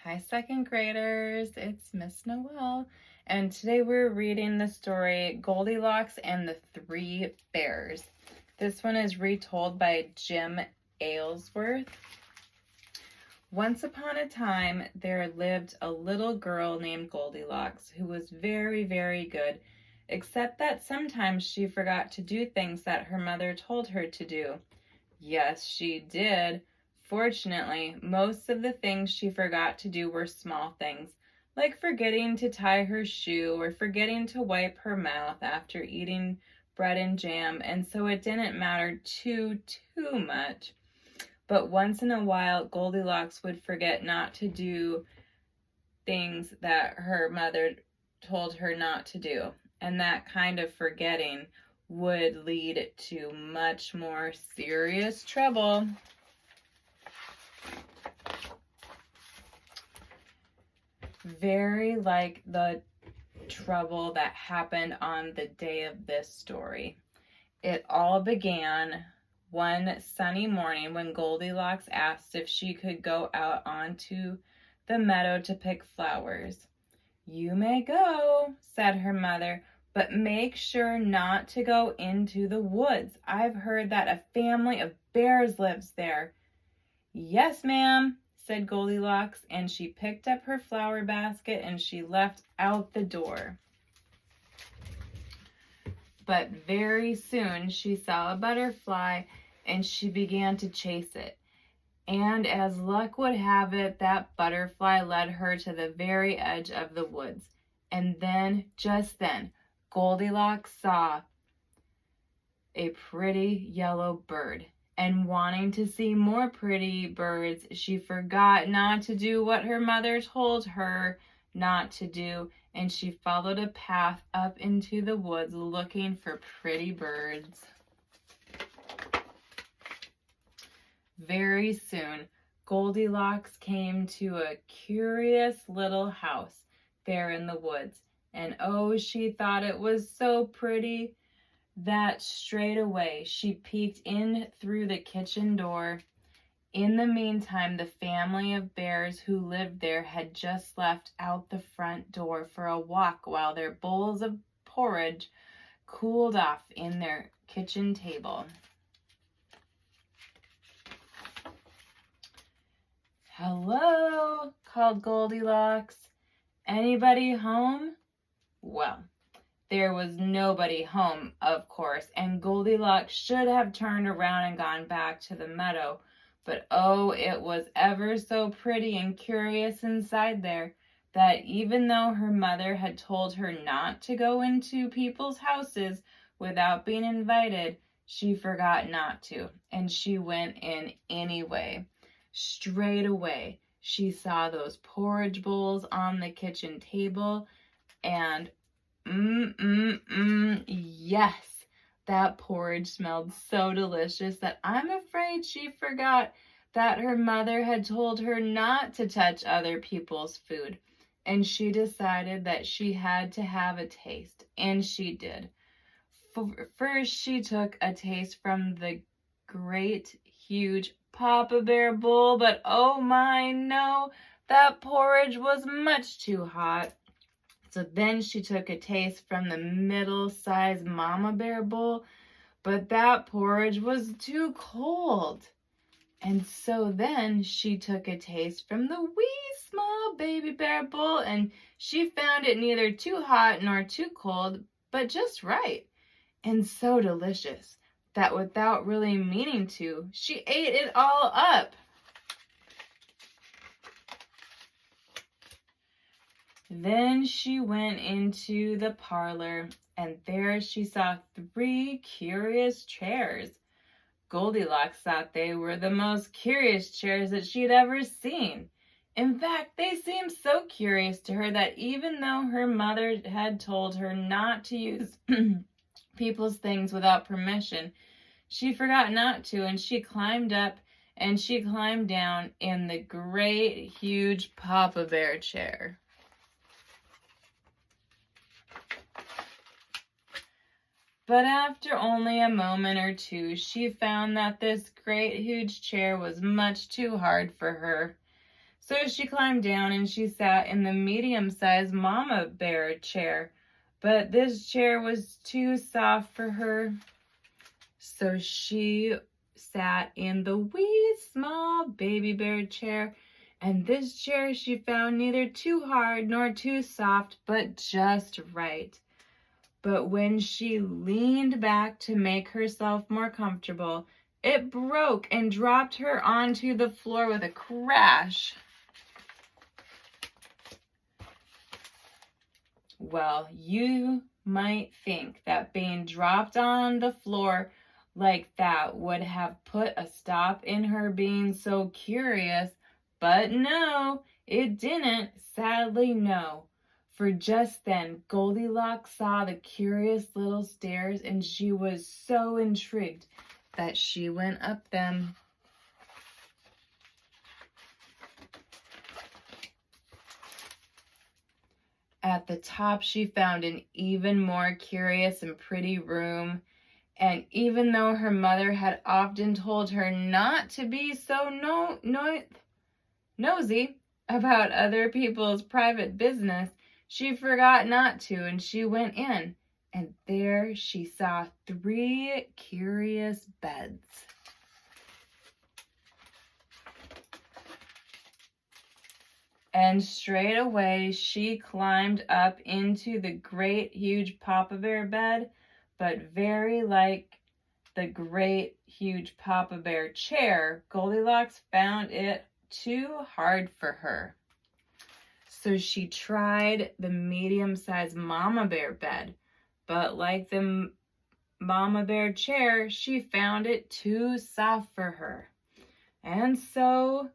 Hi, second graders. It's Miss Noel, and today we're reading the story Goldilocks and the Three Bears. This one is retold by Jim Aylesworth. Once upon a time, there lived a little girl named Goldilocks who was very, very good, except that sometimes she forgot to do things that her mother told her to do. Yes, she did. Fortunately, most of the things she forgot to do were small things, like forgetting to tie her shoe or forgetting to wipe her mouth after eating bread and jam, and so it didn't matter too much. But once in a while, Goldilocks would forget not to do things that her mother told her not to do, and that kind of forgetting would lead to much more serious trouble. Very like the trouble that happened on the day of this story. It all began one sunny morning when Goldilocks asked if she could go out onto the meadow to pick flowers. "You may go," said her mother, "but make sure not to go into the woods. I've heard that a family of bears lives there." "Yes, ma'am," said Goldilocks, and she picked up her flower basket and she left out the door. But very soon she saw a butterfly and she began to chase it. And as luck would have it, that butterfly led her to the very edge of the woods. And then, just then, Goldilocks saw a pretty yellow bird. And wanting to see more pretty birds, she forgot not to do what her mother told her not to do, and she followed a path up into the woods looking for pretty birds. Very soon, Goldilocks came to a curious little house there in the woods, and oh, she thought it was so pretty that straight away she peeked in through the kitchen door. In the meantime, the family of bears who lived there had just left out the front door for a walk while their bowls of porridge cooled off in their kitchen table. "Hello," called Goldilocks. "Anybody home?" Well, there was nobody home, of course, and Goldilocks should have turned around and gone back to the meadow. But oh, it was ever so pretty and curious inside there, that even though her mother had told her not to go into people's houses without being invited, she forgot not to, and she went in anyway. Straight away, she saw those porridge bowls on the kitchen table, and yes, that porridge smelled so delicious that I'm afraid she forgot that her mother had told her not to touch other people's food, and she decided that she had to have a taste, and she did. First, she took a taste from the great, huge Papa Bear bowl, but oh my, no, that porridge was much too hot. So then she took a taste from the middle-sized Mama Bear bowl, but that porridge was too cold. And so then she took a taste from the wee small Baby Bear bowl, and she found it neither too hot nor too cold, but just right, and so delicious that without really meaning to, she ate it all up. Then she went into the parlor, and there she saw 3 curious chairs. Goldilocks thought they were the most curious chairs that she'd ever seen. In fact, they seemed so curious to her that even though her mother had told her not to use people's things without permission, she forgot not to, and she climbed up and she climbed down in the great, huge Papa Bear chair. But after only a moment or two, she found that this great, huge chair was much too hard for her. So she climbed down and she sat in the medium-sized mama bear chair. But this chair was too soft for her. So she sat in the wee small baby bear chair. And this chair she found neither too hard nor too soft, but just right. But when she leaned back to make herself more comfortable, it broke and dropped her onto the floor with a crash. Well, you might think that being dropped on the floor like that would have put a stop in her being so curious, but no, it didn't. Sadly, no. For just then, Goldilocks saw the curious little stairs, and she was so intrigued that she went up them. At the top, she found an even more curious and pretty room. And even though her mother had often told her not to be so nosy about other people's private business, she forgot not to, and she went in. And there she saw 3 curious beds. And straight away she climbed up into the great huge Papa Bear bed, but very like the great huge Papa Bear chair, Goldilocks found it too hard for her. So she tried the medium-sized Mama Bear bed, but like the Mama Bear chair, she found it too soft for her. And so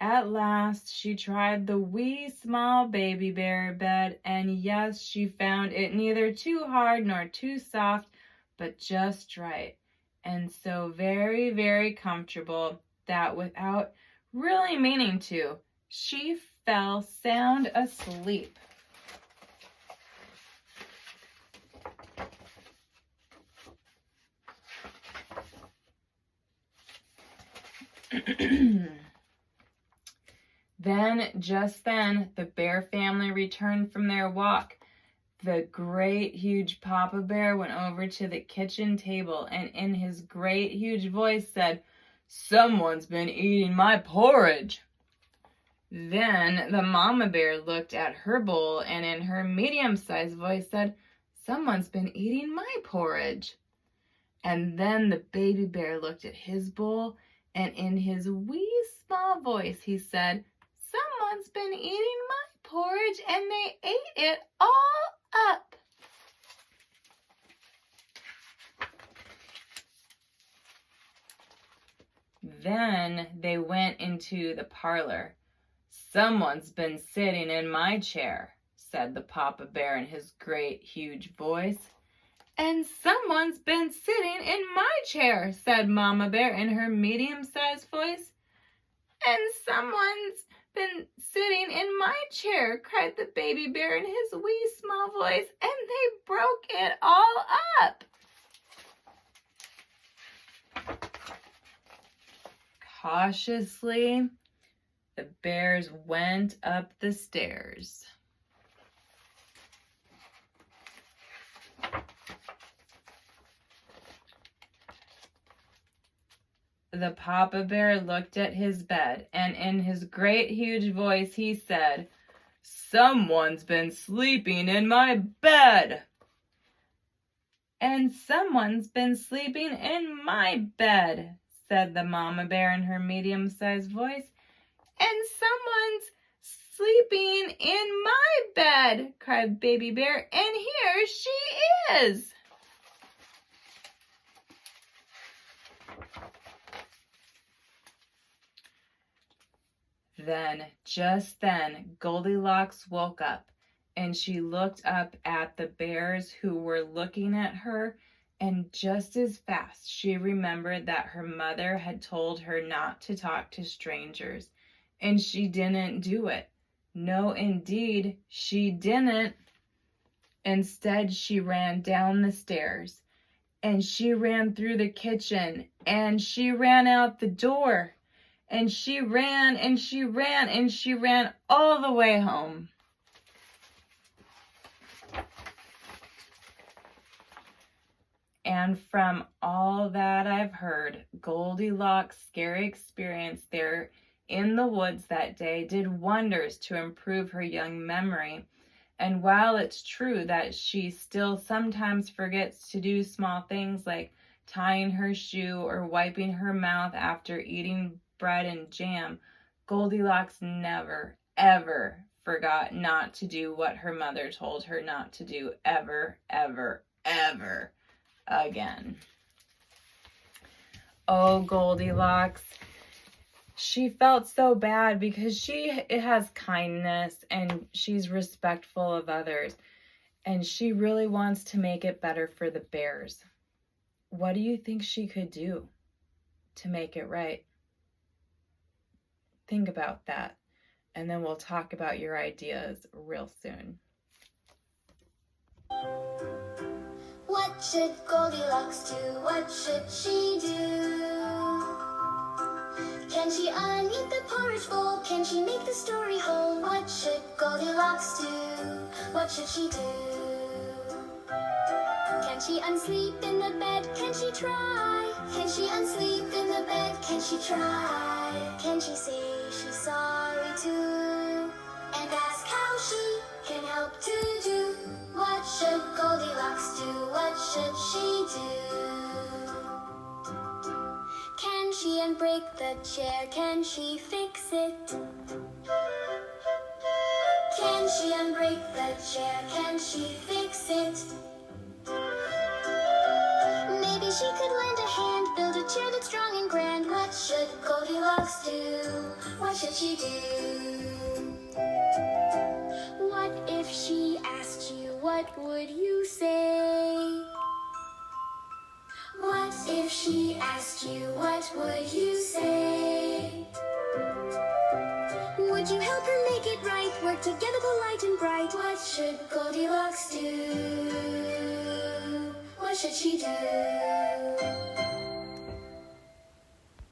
at last, she tried the wee small baby bear bed, and yes, she found it neither too hard nor too soft, but just right. And so very, very comfortable that without really meaning to, she fell sound asleep. Just then, the bear family returned from their walk. The great, huge Papa Bear went over to the kitchen table and in his great, huge voice said, "Someone's been eating my porridge." Then the Mama Bear looked at her bowl and in her medium-sized voice said, "Someone's been eating my porridge." And then the baby bear looked at his bowl and in his wee small voice he said, "Someone's been eating my porridge and they ate it all up." Then they went into the parlor. "Someone's been sitting in my chair," said the Papa Bear in his great, huge voice. "And someone's been sitting in my chair," said Mama Bear in her medium-sized voice. "And someone's been sitting in my chair," cried the baby bear in his wee small voice, and they broke it all up. Cautiously, the bears went up the stairs. The Papa Bear looked at his bed, and in his great huge voice he said, "Someone's been sleeping in my bed." "And someone's been sleeping in my bed," said the Mama Bear in her medium-sized voice. "And someone's sleeping in my bed," cried Baby Bear, "and here she is." Just then, Goldilocks woke up, and she looked up at the bears who were looking at her, and just as fast she remembered that her mother had told her not to talk to strangers, and she didn't do it. No, indeed, she didn't. Instead, she ran down the stairs, and she ran through the kitchen, and she ran out the door. And she ran and she ran and she ran all the way home. And from all that I've heard, Goldilocks' scary experience there in the woods that day did wonders to improve her young memory. And while it's true that she still sometimes forgets to do small things like tying her shoe or wiping her mouth after eating bread and jam, Goldilocks never, ever forgot not to do what her mother told her not to do ever, ever, ever again. Oh, Goldilocks. She felt so bad because she has kindness and she's respectful of others. And she really wants to make it better for the bears. What do you think she could do to make it right? Think about that. And then we'll talk about your ideas real soon. What should Goldilocks do? What should she do? Can she uneat the porridge bowl? Can she make the story whole? What should Goldilocks do? What should she do? Can she unsleep in the bed? Can she try? Can she unsleep in the bed? Can she try? Can she say she's sorry too? And ask how she can help to do? What should Goldilocks do? What should she do? Can she unbreak the chair? Can she fix it? Can she unbreak the chair? Can she fix it? Maybe she could lend a hand, build a chair that's strong and grand. What should Goldilocks do? What should she do? What if she asked you, what would you say? What if she asked you, what would you say? Would you help her make it right? Work together polite and bright. What should Goldilocks do? What should she do?